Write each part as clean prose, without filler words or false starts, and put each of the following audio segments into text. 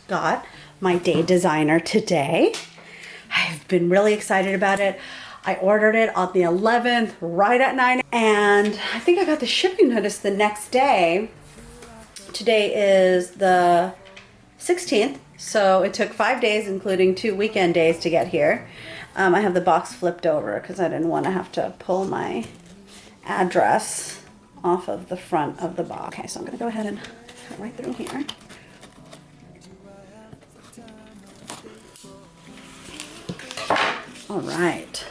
just got my day designer today. I've been really excited about it. I ordered it on the 11th, right at 9, and I think I got the shipping notice the next day. Today is the 16th, so it took 5 days, including 2 weekend days to get here. I have the box flipped over because I didn't want to have to pull my address off of the front of the box. Okay, so I'm going to go ahead and cut right through here. All right.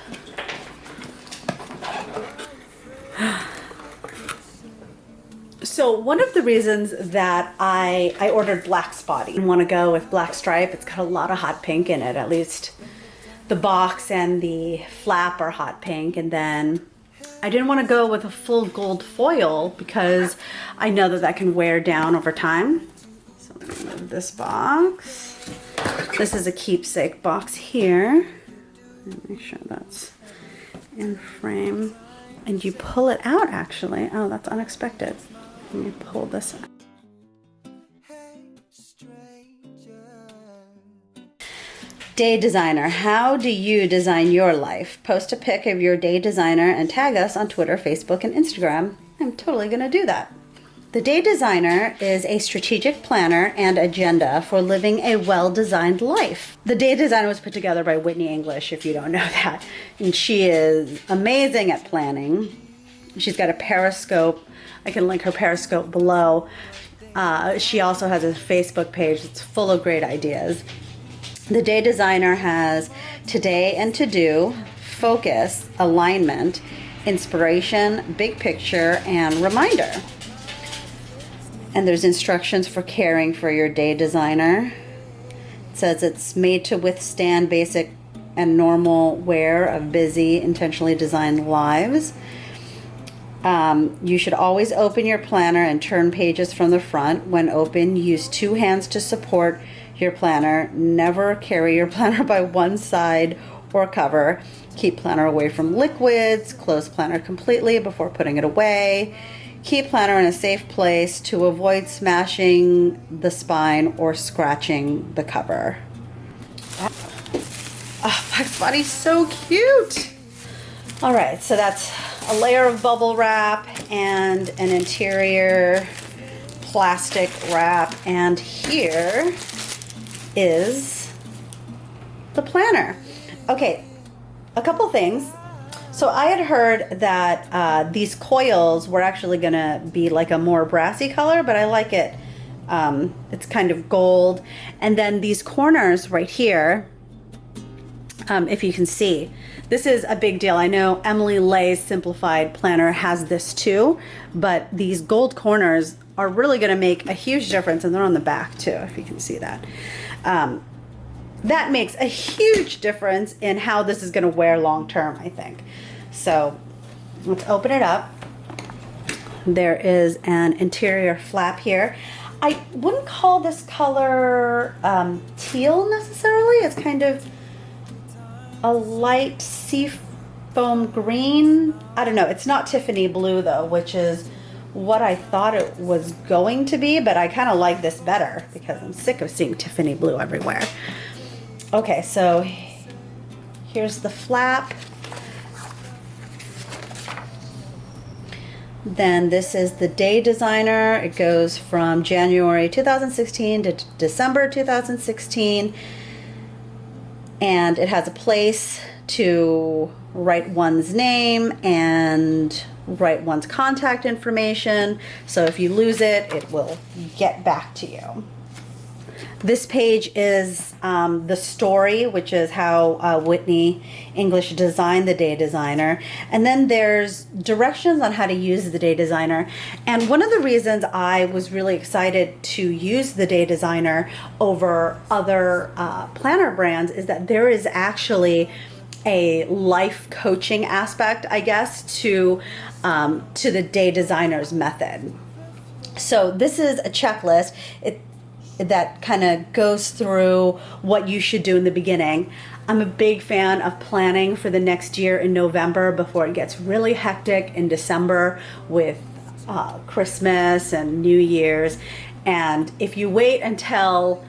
So one of the reasons that I ordered black Spotty, I want to go with black stripe. It's got a lot of hot pink in it. At least the box and the flap are hot pink. And then I didn't want to go with a full gold foil because I know that that can wear down over time. So I'm going to move this box. This is a keepsake box here. Make sure that's in frame. And you pull it out, actually. Oh, that's unexpected. Let me pull this out. Day designer, how do you design your life? Post a pic of your day designer and tag us on Twitter, Facebook, and Instagram. I'm totally gonna do that. The Day Designer is a strategic planner and agenda for living a well-designed life. The Day Designer was put together by Whitney English, if you don't know that. And she is amazing at planning. She's got a Periscope. I can link her Periscope below. She also has a Facebook page that's full of great ideas. The Day Designer has today and to-do, focus, alignment, inspiration, big picture, and reminder. And there's instructions for caring for your day designer. It says it's made to withstand basic and normal wear of busy, intentionally designed lives. You should always open your planner and turn pages from the front. When open, use 2 hands to support your planner. Never carry your planner by one side or cover. Keep planner away from liquids. Close planner completely before putting it away. Keep planner in a safe place to avoid smashing the spine or scratching the cover. Oh, my Spotty's so cute. All right, so that's a layer of bubble wrap and an interior plastic wrap. And here is the planner. Okay, a couple things. So I had heard that these coils were actually gonna be like a more brassy color, but I like it. It's kind of gold. And then these corners right here, if you can see, this is a big deal. I know Emily Lay's Simplified Planner has this too, but these gold corners are really gonna make a huge difference, and they're on the back too, if you can see that. That makes a huge difference in how this is gonna wear long term, I think. So let's open it up. There is an interior flap here. I wouldn't call this color teal necessarily. It's kind of a light seafoam green. I don't know, it's not Tiffany blue though, which is what I thought it was going to be, but I kind of like this better because I'm sick of seeing Tiffany blue everywhere. Okay, so here's the flap. Then this is the Day Designer. It goes from January 2016 to December 2016. And it has a place to write one's name and write one's contact information. So if you lose it, it will get back to you. This page is the story, which is how Whitney English designed the Day Designer. And then there's directions on how to use the Day Designer. And one of the reasons I was really excited to use the Day Designer over other planner brands is that there is actually a life coaching aspect, I guess, to the Day Designer's method. So this is a checklist. That kind of goes through what you should do in the beginning. I'm a big fan of planning for the next year in November before it gets really hectic in December with Christmas and New Year's. And if you wait until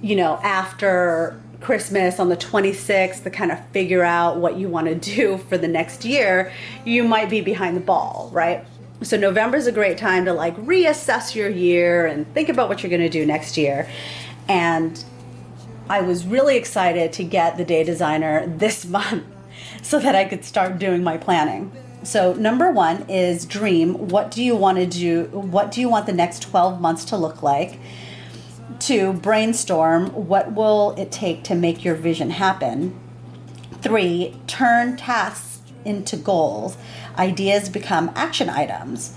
you know, after Christmas on the 26th to kind of figure out what you want to do for the next year, you might be behind the ball, right? So November is a great time to like reassess your year and think about what you're going to do next year. And I was really excited to get the Day Designer this month so that I could start doing my planning. So number one is dream. What do you want to do? What do you want the next 12 months to look like? 2, brainstorm. What will it take to make your vision happen? 3, turn tasks into goals. Ideas become action items.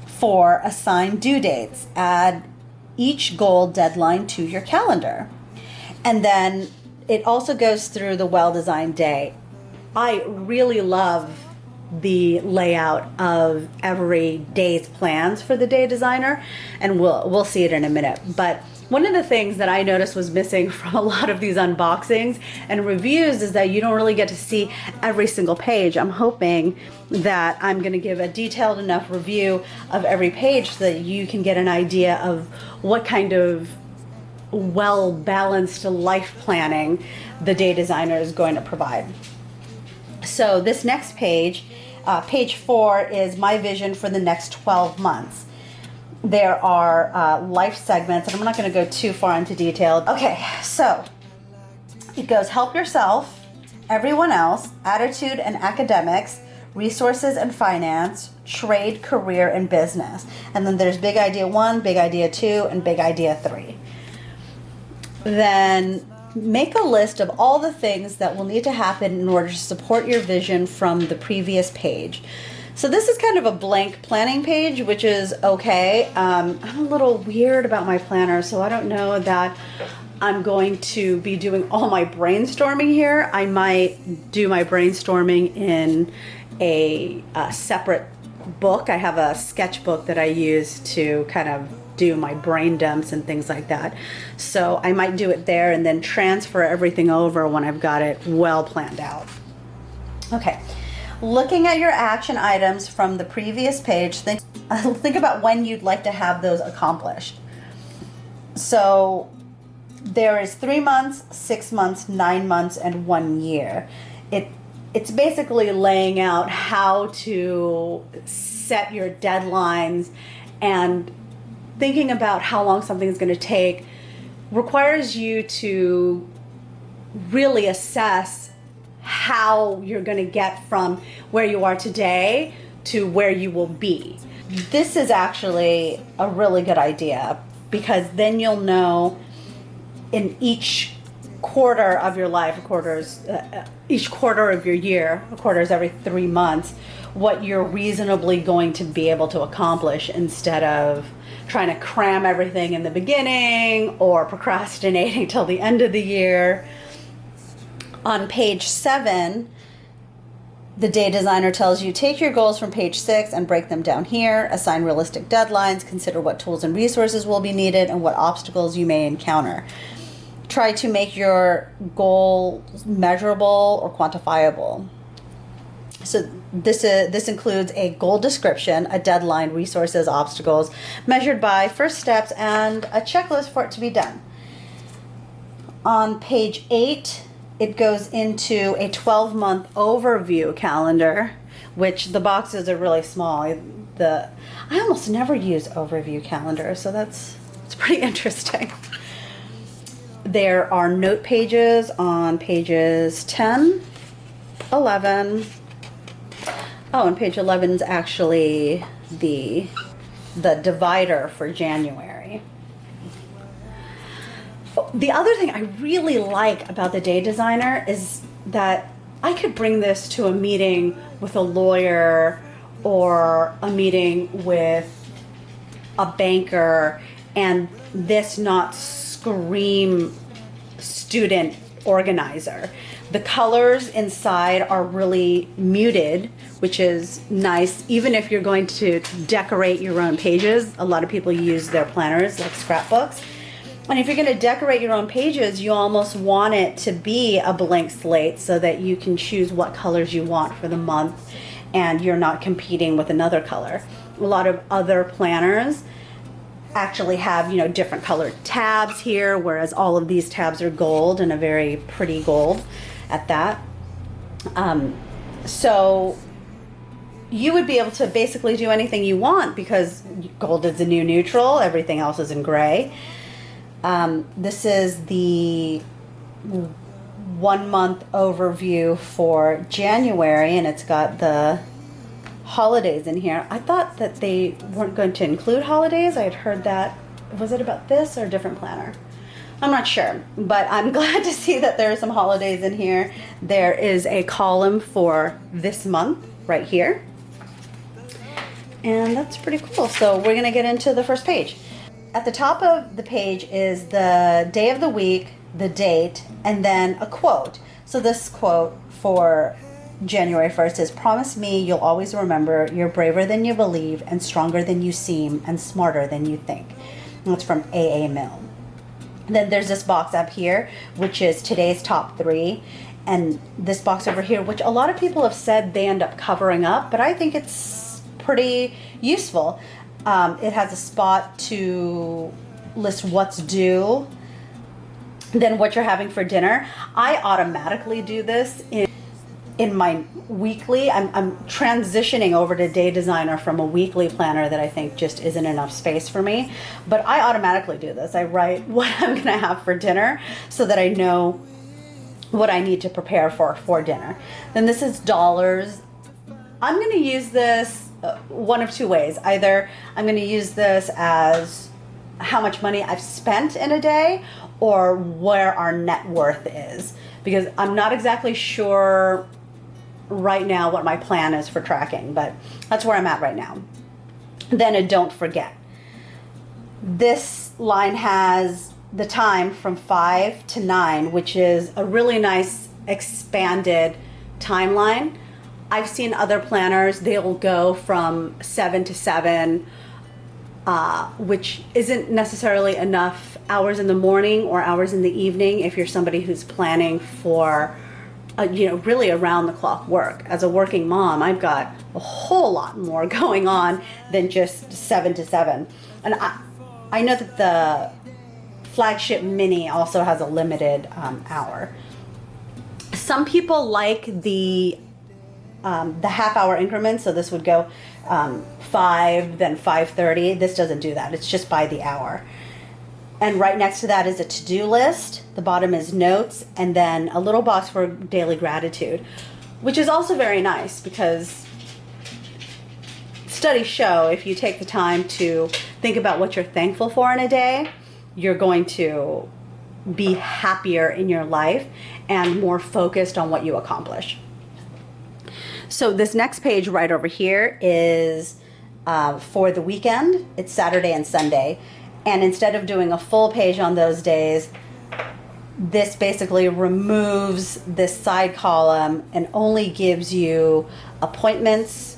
4, assign due dates. Add each goal deadline to your calendar. And then it also goes through the well-designed day. I really love the layout of every day's plans for the Day Designer, and we'll see it in a minute. But one of the things that I noticed was missing from a lot of these unboxings and reviews is that you don't really get to see every single page. I'm hoping that I'm going to give a detailed enough review of every page so that you can get an idea of what kind of well-balanced life planning the Day Designer is going to provide. So this next page, page 4, is my vision for the next 12 months. There are life segments, and I'm not going to go too far into detail. Okay, so it goes help yourself, everyone else, attitude and academics, resources and finance, trade, career, and business. And then there's big idea 1, big idea 2, and big idea 3. Then make a list of all the things that will need to happen in order to support your vision from the previous page. So this is kind of a blank planning page, which is okay. I'm a little weird about my planner, so I don't know that I'm going to be doing all my brainstorming here. I might do my brainstorming in a separate book. I have a sketchbook that I use to kind of do my brain dumps and things like that. So I might do it there and then transfer everything over when I've got it well planned out. Okay, looking at your action items from the previous page, think about when you'd like to have those accomplished. So there is 3 months, 6 months, 9 months, and 1 year. It's basically laying out how to set your deadlines, and thinking about how long something is going to take requires you to really assess how you're going to get from where you are today to where you will be. This is actually a really good idea, because then you'll know in each quarter of your life, each quarter of your year, a quarter is every 3 months, what you're reasonably going to be able to accomplish, instead of trying to cram everything in the beginning or procrastinating till the end of the year. On page 7, the Day Designer tells you, take your goals from page 6 and break them down here, assign realistic deadlines, consider what tools and resources will be needed and what obstacles you may encounter. Try to make your goals measurable or quantifiable. So this includes a goal description, a deadline, resources, obstacles, measured by first steps, and a checklist for it to be done. On page 8, it goes into a 12-month overview calendar, which the boxes are really small. I almost never use overview calendars, so it's pretty interesting. There are note pages on pages 10, 11. Oh, and page 11 is actually the divider for January. The other thing I really like about the Day Designer is that I could bring this to a meeting with a lawyer or a meeting with a banker, and this not scream student organizer. The colors inside are really muted, which is nice. Even if you're going to decorate your own pages, a lot of people use their planners like scrapbooks. And if you're going to decorate your own pages, you almost want it to be a blank slate so that you can choose what colors you want for the month and you're not competing with another color. A lot of other planners actually have, you know, different colored tabs here, whereas all of these tabs are gold, and a very pretty gold at that. So you would be able to basically do anything you want because gold is the new neutral, everything else is in gray. This is the 1 month overview for January, and it's got the holidays in here. I thought that they weren't going to include holidays. I had heard that. Was it about this or a different planner? I'm not sure, but I'm glad to see that there are some holidays in here. There is a column for this month right here, and that's pretty cool. So we're gonna get into the first page. At the top of the page is the day of the week, the date, and then a quote. So this quote for January 1st is, "Promise me you'll always remember you're braver than you believe and stronger than you seem and smarter than you think." And that's from A.A. Milne. Then there's this box up here, which is today's top 3. And this box over here, which a lot of people have said they end up covering up, but I think it's pretty useful. It has a spot to list what's due, then what you're having for dinner. I automatically do this in my weekly. I'm transitioning over to Day Designer from a weekly planner that I think just isn't enough space for me. But I automatically do this. I write what I'm gonna have for dinner so that I know what I need to prepare for dinner. Then this is dollars. I'm gonna use this one of two ways. Either I'm gonna use this as how much money I've spent in a day or where our net worth is, because I'm not exactly sure right now what my plan is for tracking, but that's where I'm at right now. Then a don't forget. This line has the time from 5 to 9, which is a really nice expanded timeline. I've seen other planners, they'll go from 7 to 7, which isn't necessarily enough hours in the morning or hours in the evening if you're somebody who's planning for really around the clock work. As a working mom, I've got a whole lot more going on than just 7 to 7. And I know that the Flagship Mini also has a limited hour. Some people like the half-hour increments, so this would go 5, then 5:30. This doesn't do that. It's just by the hour. And right next to that is a to-do list. The bottom is notes, and then a little box for daily gratitude, which is also very nice because studies show if you take the time to think about what you're thankful for in a day, you're going to be happier in your life and more focused on what you accomplish. So this next page right over here is for the weekend. It's Saturday and Sunday. And instead of doing a full page on those days, this basically removes this side column and only gives you appointments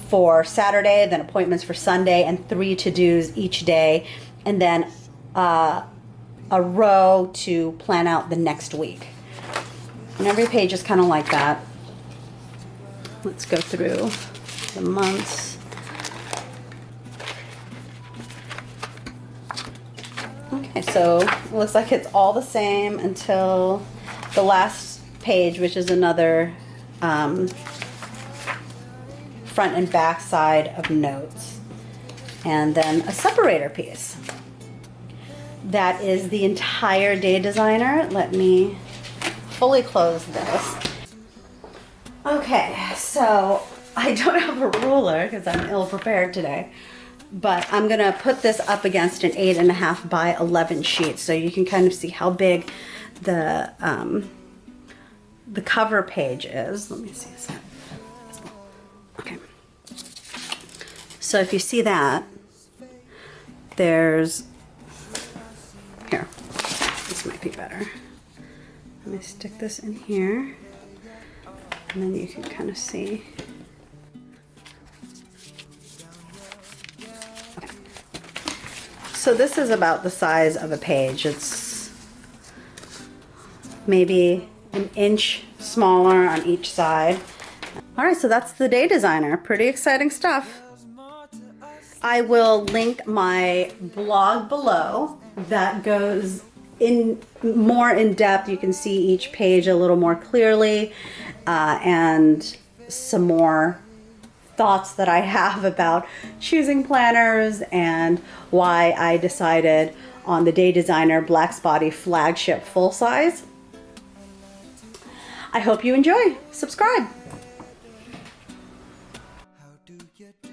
for Saturday, then appointments for Sunday, and 3 to-dos each day, and then a row to plan out the next week. And every page is kind of like that. Let's go through the months. Okay, so it looks like it's all the same until the last page, which is another front and back side of notes. And then a separator piece. That is the entire Day Designer. Let me fully close this. Okay, so I don't have a ruler because I'm ill prepared today. But I'm gonna put this up against an 8.5 by 11 sheet so you can kind of see how big the cover page is. Let me see. Okay. So if you see that, there's here. This might be better. Let me stick this in here, and then you can kind of see. So this is about the size of a page. It's maybe an inch smaller on each side. All right, so that's the Day Designer. Pretty exciting stuff. I will link my blog below that goes in more in depth. You can see each page a little more clearly, and some more thoughts that I have about choosing planners and why I decided on the Day Designer Black Spotty Flagship full size. I hope you enjoy. Subscribe. How do you do?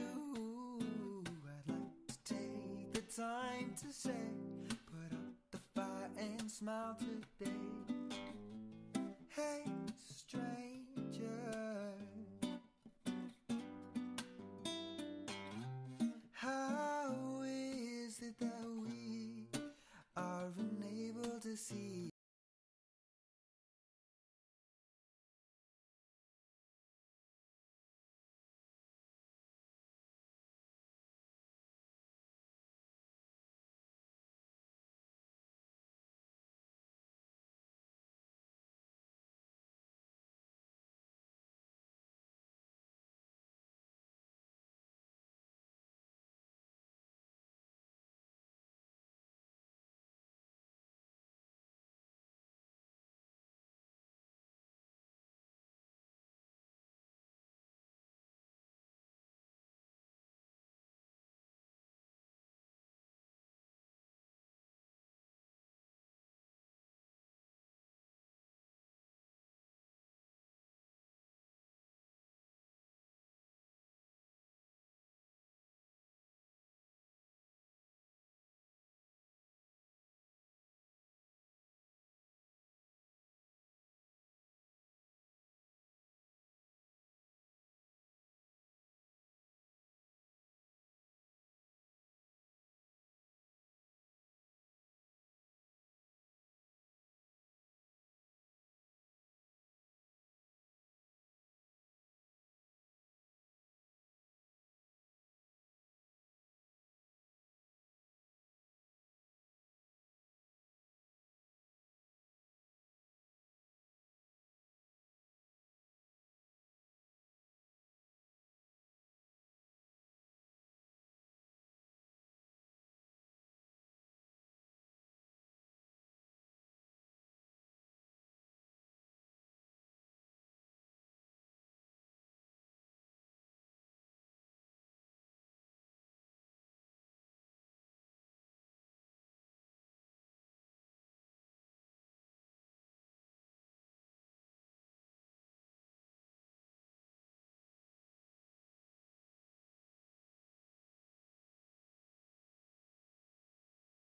I'd like to take the time to say, put up the fire and smile today.